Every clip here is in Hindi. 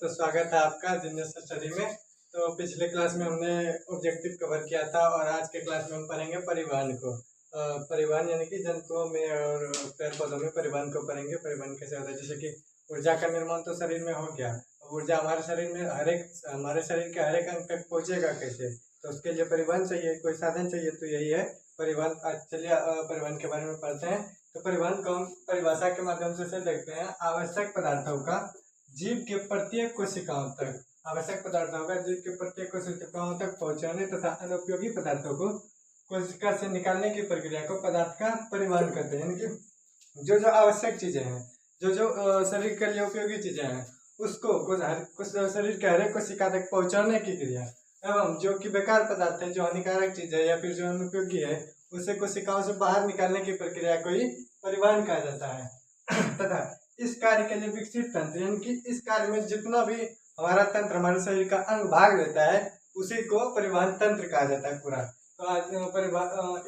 तो स्वागत है आपका जीनियस स्टडी में। तो पिछले क्लास में हमने ऑब्जेक्टिव कवर किया था और आज के क्लास में हम पढ़ेंगे परिवहन को। परिवहन यानी कि जंतुओं में और पेड़ पौधों में परिवहन को पढ़ेंगे। परिवहन कैसे होता है, जैसे कि ऊर्जा का निर्माण तो शरीर में हो गया, ऊर्जा हमारे शरीर में हमारे शरीर के हर एक अंग तक पहुँचेगा कैसे, तो उसके लिए परिवहन चाहिए, कोई साधन चाहिए, तो यही है परिवहन। चलिए परिवहन के बारे में पढ़ते हैं। तो परिवहन को हम परिभाषा के माध्यम से देखते हैं। आवश्यक पदार्थों का जीव के प्रत्येक कोशिकाओं तक, आवश्यक पदार्थों का जीव के प्रत्येक कोशिकाओं तक पहुंचाने तथा अनुपयोगी पदार्थों को कोशिका से निकालने की प्रक्रिया को पदार्थ का परिवहन कहते हैं। यानी कि जो जो आवश्यक चीजें हैं, जो जो शरीर के लिए उपयोगी चीजें हैं, उसको कुछ शरीर के हर एक कोशिका तक पहुंचाने की क्रिया, एवं जो कि बेकार पदार्थ है, जो हानिकारक चीज है या फिर जो अनुपयोगी है, उसे कोशिकाओं से बाहर निकालने की प्रक्रिया को ही परिवहन कहा जाता है। तथा इस कार्य के लिए विकसित तंत्र, यानी कि इस कार्य में जितना भी हमारा तंत्र हमारे शरीर का अंग भाग लेता है, उसी को परिवहन तंत्र कहा जाता है पूरा। तो आज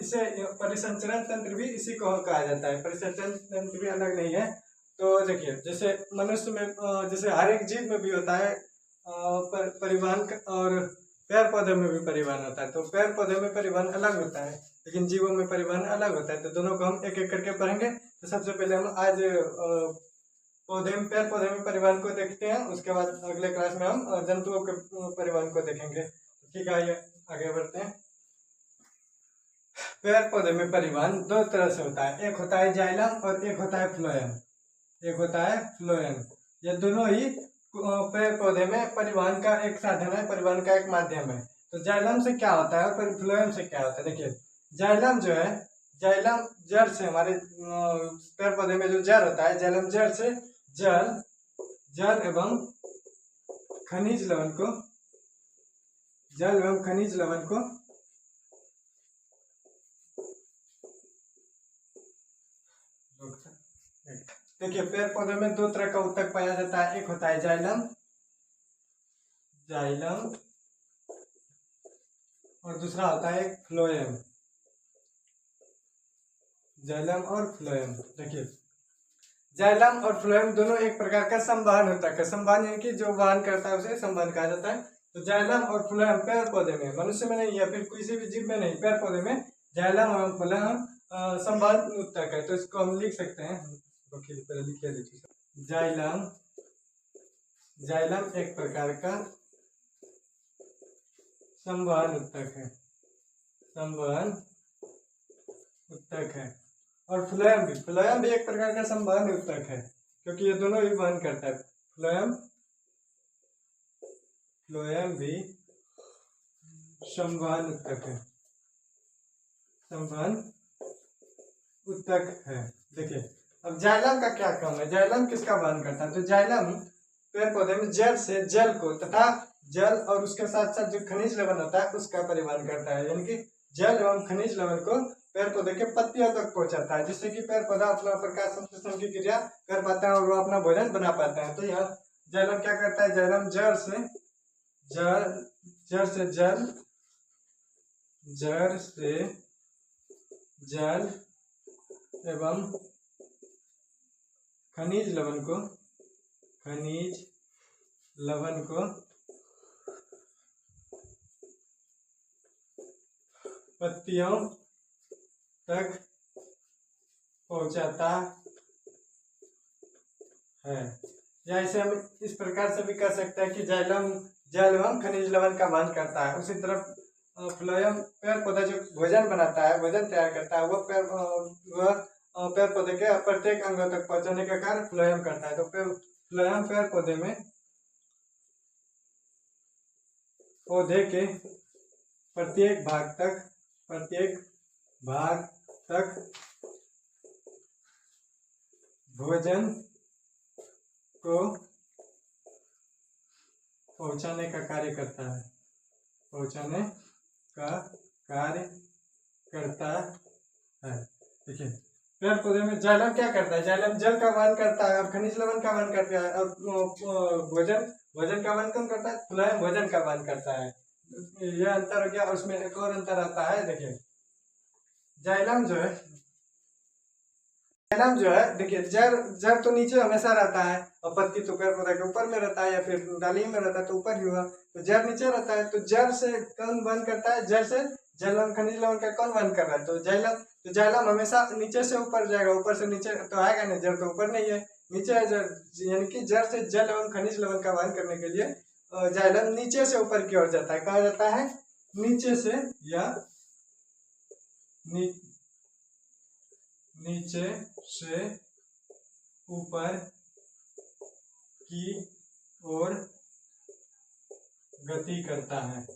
इसे परिसंचरण तंत्र भी इसी को कहा जाता है। परिसंचरण तंत्र भी अलग नहीं है। तो देखिए, जैसे मनुष्य में जैसे हर एक जीव में भी होता है परिवहन, और पेड़ पौधे में भी परिवहन होता है। तो पेड़ पौधे में परिवहन अलग होता है, लेकिन जीवों में परिवहन अलग होता है। तो दोनों को हम एक एक करके पढ़ेंगे। तो सबसे पहले हम आज पेड़ पौधे में परिवहन को देखते हैं, उसके बाद अगले क्लास में हम जंतुओं के परिवहन को देखेंगे। ठीक है, आइए आगे बढ़ते हैं। पेड़ पौधे में परिवहन दो तरह से होता है, एक होता है जाइलम और एक होता है फ्लोएम। एक होता है फ्लोएम। ये दोनों ही पेड़ पौधे में परिवहन का एक साधन है, परिवहन का एक माध्यम है। तो जाइलम से क्या होता है और फ्लोएम से क्या होता है। देखिए, जाइलम जो है, जाइलम जड़ से, हमारे पेड़ पौधे में जो जड़ होता है, जाइलम जड़ से जल एवं खनिज लवण को, जल एवं खनिज लवण को देखिए, पेड़ पौधे में दो तरह का ऊतक पाया जाता है, एक होता है जाइलम और दूसरा होता है फ्लोएम। जाइलम और फ्लोएम। देखिए, जाइलम और फ्लोएम दोनों एक प्रकार का संवहन होता है। संवहन यानी कि जो वहन करता है उसे संवहन कहा जाता है। तो जाइलम और फ्लोएम पेड़ पौधे में, मनुष्य में नहीं या फिर किसी भी जीव में नहीं, पेड़ पौधे में जाइलम और फ्लोएम संवहन ऊतक है। तो इसको हम लिख सकते हैं, जाइलम एक प्रकार का संवहन ऊतक है, संवहन ऊतक है। और फ्लोएम भी एक प्रकार का संवहन ऊतक है, क्योंकि ये दोनों ही वहन करता है। फ्लोएम भी संवहन ऊतक है, संवहन ऊतक है। देखिए, अब जाइलम का क्या काम है, जाइलम किसका वहन करता है। तो जाइलम पेड़ पौधे में जड़ से जल को तथा जल और उसके साथ साथ जो खनिज लवण होता है उसका परिवहन करता है। यानी कि जल एवं खनिज लवण को पेड़ पौधे के पत्तियों तक पहुंचाता है, जिससे कि पेड़ पौधा अपना प्रकाश संश्लेषण की क्रिया कर पाता है और वो अपना भोजन बना पाता है। तो यह जाइलम क्या करता है, जाइलम जड़ से जल एवं खनिज लवण को पत्तियों तक पहुंचाता है। या इसे हम इस प्रकार से भी कह सकते हैं कि जाइलम जल एवं खनिज लवण का वहन करता है। उसी तरफ फ्लोएम पेड़ पौधा जो भोजन बनाता है, भोजन तैयार करता है, वो पेड़ पौधे के प्रत्येक अंगों तक पहुंचाने का कार्य फ्लोएम करता है। तो फ्लोएम पेड़ पौधे में पौधे के प्रत्येक भाग तक भोजन को पहुंचाने का कार्य करता है, देखिए, पेड़ पौधे में जाइलम क्या करता है, जाइलम जल का वहन करता है और खनिज लवण का वहन करता है। और भोजन का वहन कौन करता है, फ्लोएम भोजन का वहन करता है। यह अंतर हो गया। उसमें एक और अंतर आता है। देखिए, जाइलम जो है जाइलम जो है देखिए, जड़ जड़ तो नीचे हमेशा रहता है और पत्ती तो पेड़ पौधा के ऊपर में रहता है या फिर डाली में रहता है, तो ऊपर ही हुआ। तो जड़ नीचे रहता है, तो जड़ से कौन वहन करता है? जड़ से जल लवण खनिज लवण का कौन वहन कर रहा है? तो जाइलम। तो जाइलम हमेशा नीचे से ऊपर जाएगा, ऊपर से नीचे तो आएगा नहीं, जड़ तो ऊपर नहीं है, नीचे है जड़। यानी कि जड़ से जल एवं खनिज लवण का वहन करने के लिए जाइलम नीचे से ऊपर की ओर जाता है। कहा जाता है नीचे से या नीचे से ऊपर की ओर गति करता है।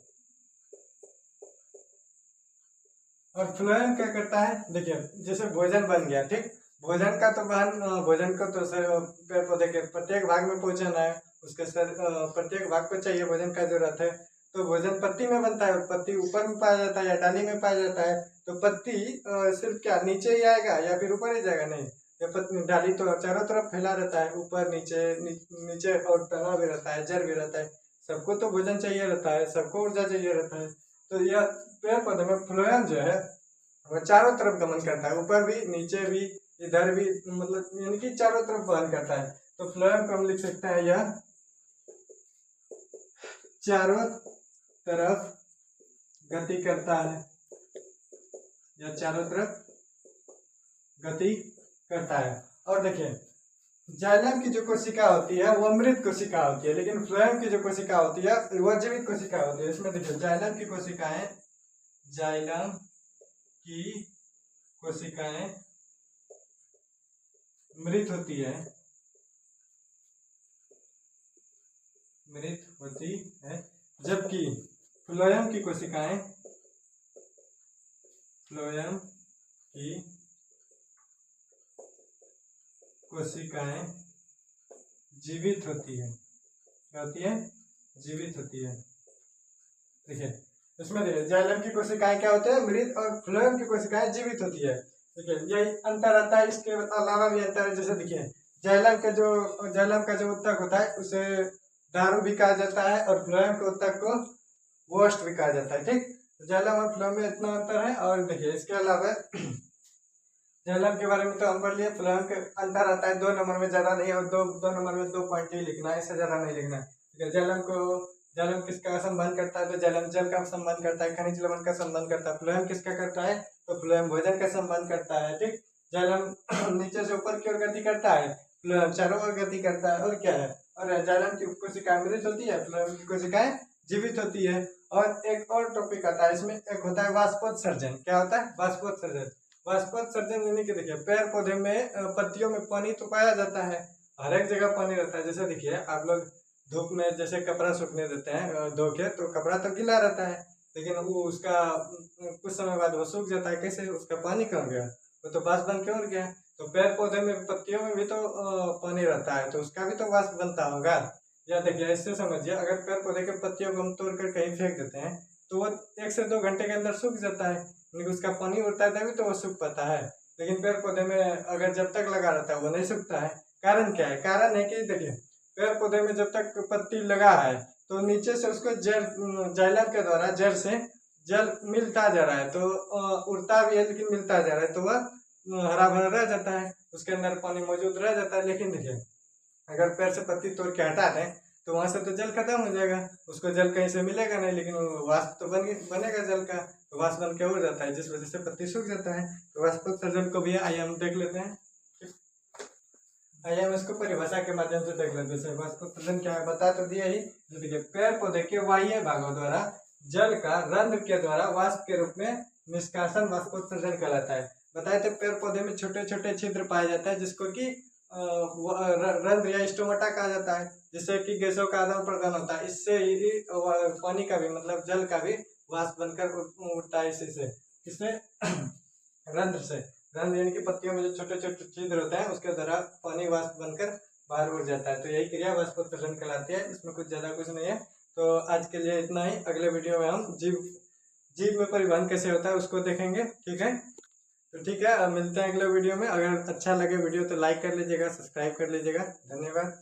और फ्लोएम क्या करता है? देखिए, जैसे भोजन बन गया, ठीक, भोजन का तो भोजन को तो पेड़ पौधे के प्रत्येक भाग में पहुंचाना है, उसके प्रत्येक भाग को चाहिए भोजन का जरूरत है। तो भोजन पत्ती में बनता है, और पत्ती ऊपर में पाया जाता है या डाली में पाया जाता है। तो पत्ती सिर्फ क्या नीचे ही आएगा या फिर ऊपर ही जाएगा? नहीं, ये पत्ती डाली तो चारों तरफ फैला रहता है, ऊपर नीचे नीचे और तना भी रहता है, जड़ भी रहता है। सबको तो भोजन चाहिए रहता है, सबको ऊर्जा चाहिए रहता है। तो यह पेड़ पौधे में फ्लोएम जो है वो चारों तरफ गमन करता है, ऊपर भी नीचे भी इधर भी, मतलब यानी कि चारों तरफ वहन करता है। तो फ्लोएम को हम लिख सकते हैं यह चारों तरफ गति करता है, यह चारों तरफ गति करता है। और देखिए, जाइलम की जो कोशिका होती है वो मृत कोशिका होती है, लेकिन फ्लोएम की जो कोशिका होती है वो जीवित कोशिका होती है। इसमें देखिए, जाइलम की कोशिकाएं मृत होती है, जबकि फ्लोएम की कोशिकाएं जीवित होती है। क्या होती है? जीवित होती है। देखिए, इसमें देखिए, जाइलम की कोशिकाएं क्या होते हैं? मृत, और फ्लोएम की कोशिकाएं जीवित होती है। देखिए, यही अंतर आता है, इसके अलावा भी अंतर है। जैसे देखिए, जाइलम का जो उत्तक होता है उसे दारू भी कहा जाता है, और फ्लोएम के उत्तक को वोस्ट भी कहा जाता है, ठीक। तो जाइलम और फ्लोएम में इतना अंतर है। और देखिए, इसके अलावा जाइलम के बारे में तो हम पढ़ लिए। फ्लोएम के अंतर आता है 2 नंबर में, ज्यादा नहीं, और दो नंबर में 2 पॉइंट ही लिखना है, इससे ज्यादा नहीं लिखना है। जाइलम किसका संबंध करता है? तो जाइलम जल का संबंध करता है, खनिज लवण का संबंध करता है। फ्लोएम किसका करता है? तो फ्लोएम भोजन का संबंध करता है, ठीक। जाइलम नीचे से ऊपर की ओर गति करता है, फ्लोएम चारों ओर गति करता है। और क्या है? और जाइलम की कोशिकाएं मृत होती है, फ्लोएम की कोशिकाएं जीवित होती है। और एक और टॉपिक आता है इसमें, एक होता है वाष्पोत्सर्जन। क्या होता है? वाष्पोत्सर्जन। वाष्पोत्सर्जन यानी कि देखिए, पेड़ पौधे में पत्तियों में पानी तो पाया जाता है, हर एक जगह पानी रहता है। जैसे देखिए, आप लोग धूप में जैसे कपड़ा सूखने देते हैं धो के, तो कपड़ा तो गीला रहता है, लेकिन वो उसका कुछ समय बाद वो सूख जाता है। कैसे? उसका पानी कम गया, वो तो वाष्प बन के उड़ गया। तो पेड़ पौधे में पत्तियों में भी तो पानी रहता है, तो उसका भी तो वाष्प बनता होगा। या देखिए, इससे समझिए, अगर पेड़ पौधे के पत्तियों को हम तोड़ कर कहीं फेंक देते हैं तो वो 1 से 2 घंटे के अंदर सूख जाता है, लेकिन उसका पानी उड़ता है तभी तो वो सूख पाता है। लेकिन पेड़ पौधे में अगर जब तक लगा रहता है वो नहीं सूखता है। कारण क्या है? कारण है कि देखिए, पेड़ पौधे में जब तक पत्ती लगा है तो नीचे से उसको जाइलम के द्वारा जड़ से जल मिलता जा रहा है, तो उड़ता भी है लेकिन मिलता जा रहा है, तो वह हरा भरा रह जाता है, उसके अंदर पानी मौजूद रह जाता है। लेकिन देखिए, अगर पेड़ से पत्ती तोड़ के हटा दें तो वहां से तो जल खत्म हो जाएगा, उसको जल कहीं से मिलेगा नहीं, लेकिन वाष्प तो बनेगा जल का, तो वाष्प बन के उड़ जाता है, जिस वजह से पत्ती सूख जाता है। तो वाष्पोत्सर्जन को भी आइए हम देख लेते हैं। आइए हम इसको परिभाषा के माध्यम से देख लेते हैं। वाष्पोत्सर्जन क्या है बता तो दिया ही। देखिए, पेड़ पौधे के बाह्य भागों द्वारा जल का रंध्र के द्वारा वाष्प के रूप में निष्कासन वाष्पोत्सर्जन कहलाता है। बताए तो पेड़ पौधे में छोटे छोटे छिद्र पाए जाते हैं, जिसको कि रंध्र या स्टोमाटा कहा जाता है, जिससे कि गैसों का आदान प्रदान होता है। इससे ही पानी का भी, मतलब जल का भी वाष्प बनकर उठता है। इससे रंध्र से, रंध्र यानी कि पत्तियों में जो छोटे छोटे छिद्र होते हैं उसके द्वारा पानी वाष्प बनकर बाहर उड़ जाता है। तो यही क्रिया वाष्पोत्सर्जन कहलाती है। इसमें कुछ नहीं है। तो आज के लिए इतना ही। अगले वीडियो में हम जीव में परिवहन कैसे होता है उसको देखेंगे, ठीक है। तो ठीक है, मिलते हैं अगले वीडियो में। अगर अच्छा लगे वीडियो तो लाइक कर लीजिएगा, सब्सक्राइब कर लीजिएगा। धन्यवाद।